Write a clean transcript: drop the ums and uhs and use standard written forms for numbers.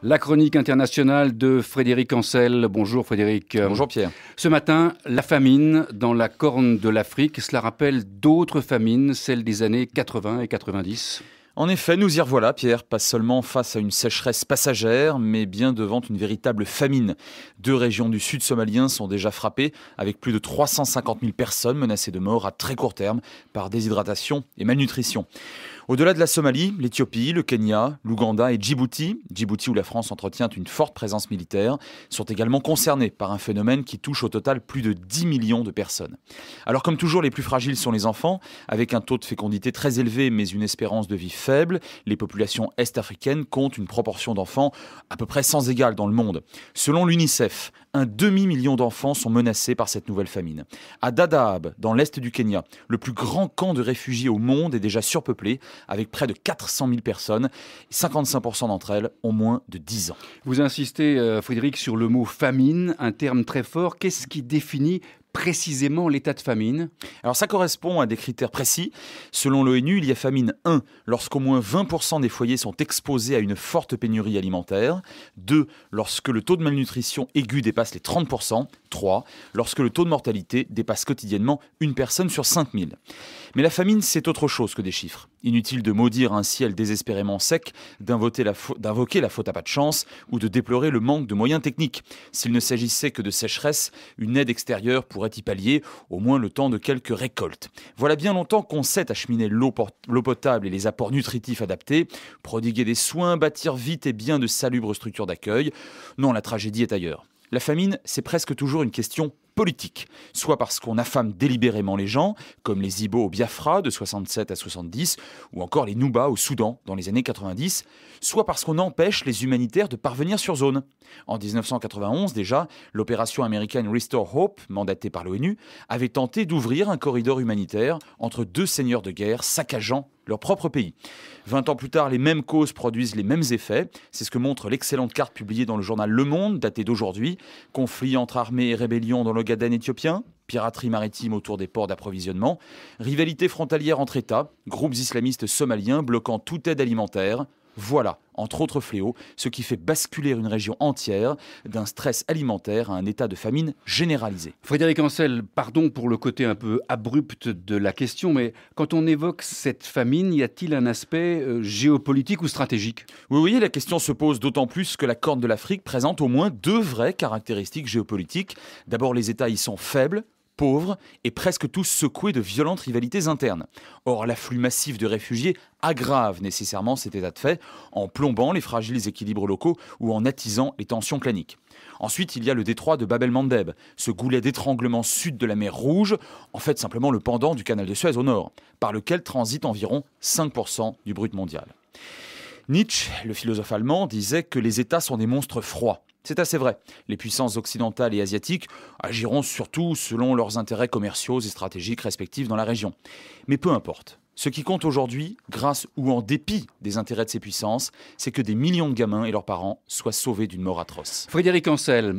La chronique internationale de Frédéric Ancel. Bonjour Frédéric. Bonjour Pierre. Ce matin, la famine dans la corne de l'Afrique. Cela rappelle d'autres famines, celles des années 80 et 90. En effet, nous y revoilà, Pierre, pas seulement face à une sécheresse passagère, mais bien devant une véritable famine. 2 régions du sud somalien sont déjà frappées, avec plus de 350 000 personnes menacées de mort à très court terme par déshydratation et malnutrition. Au-delà de la Somalie, l'Éthiopie, le Kenya, l'Ouganda et Djibouti, où la France entretient une forte présence militaire, sont également concernés par un phénomène qui touche au total plus de 10 millions de personnes. Alors comme toujours, les plus fragiles sont les enfants, avec un taux de fécondité très élevé mais une espérance de vie faible. Les populations est-africaines comptent une proportion d'enfants à peu près sans égale dans le monde. Selon l'UNICEF, un demi-million d'enfants sont menacés par cette nouvelle famine. À Dadaab, dans l'est du Kenya, le plus grand camp de réfugiés au monde est déjà surpeuplé, avec près de 400 000 personnes. 55% d'entre elles ont moins de 10 ans. Vous insistez, Frédéric, sur le mot famine, un terme très fort. Qu'est-ce qui définit précisément l'état de famine? Alors ça correspond à des critères précis. Selon l'ONU, il y a famine 1 lorsqu'au moins 20% des foyers sont exposés à une forte pénurie alimentaire. 2 lorsque le taux de malnutrition aiguë dépasse les 30%. 3 lorsque le taux de mortalité dépasse quotidiennement une personne sur 5000. Mais la famine, c'est autre chose que des chiffres. Inutile de maudire un ciel désespérément sec, d'invoquer la faute à pas de chance ou de déplorer le manque de moyens techniques. S'il ne s'agissait que de sécheresse, une aide extérieure pourrait y pallier, au moins le temps de quelques récoltes. Voilà bien longtemps qu'on sait acheminer l'eau potable et les apports nutritifs adaptés, prodiguer des soins, bâtir vite et bien de salubres structures d'accueil. Non, la tragédie est ailleurs. La famine, c'est presque toujours une question politique, soit parce qu'on affame délibérément les gens, comme les Ibo au Biafra de 67 à 70, ou encore les Nuba au Soudan dans les années 90, soit parce qu'on empêche les humanitaires de parvenir sur zone. En 1991 déjà, l'opération américaine Restore Hope, mandatée par l'ONU, avait tenté d'ouvrir un corridor humanitaire entre 2 seigneurs de guerre saccageant leur propre pays. 20 ans plus tard, les mêmes causes produisent les mêmes effets. C'est ce que montre l'excellente carte publiée dans le journal Le Monde, datée d'aujourd'hui. Conflit entre armées et rébellion dans l'Ogaden éthiopien, piraterie maritime autour des ports d'approvisionnement, rivalité frontalière entre États, groupes islamistes somaliens bloquant toute aide alimentaire. Voilà, entre autres fléaux, ce qui fait basculer une région entière d'un stress alimentaire à un état de famine généralisé. Frédéric Ancel, pardon pour le côté un peu abrupt de la question, mais quand on évoque cette famine, y a-t-il un aspect géopolitique ou stratégique? Oui, la question se pose d'autant plus que la Corne de l'Afrique présente au moins 2 vraies caractéristiques géopolitiques. D'abord, les États y sont faibles, pauvres et presque tous secoués de violentes rivalités internes. Or, l'afflux massif de réfugiés aggrave nécessairement cet état de fait en plombant les fragiles équilibres locaux ou en attisant les tensions claniques. Ensuite, il y a le détroit de Bab el-Mandeb, ce goulet d'étranglement sud de la mer Rouge, en fait simplement le pendant du canal de Suez au nord, par lequel transite environ 5% du brut mondial. Nietzsche, le philosophe allemand, disait que les États sont des monstres froids. C'est assez vrai. Les puissances occidentales et asiatiques agiront surtout selon leurs intérêts commerciaux et stratégiques respectifs dans la région. Mais peu importe. Ce qui compte aujourd'hui, grâce ou en dépit des intérêts de ces puissances, c'est que des millions de gamins et leurs parents soient sauvés d'une mort atroce. Frédéric Ancel.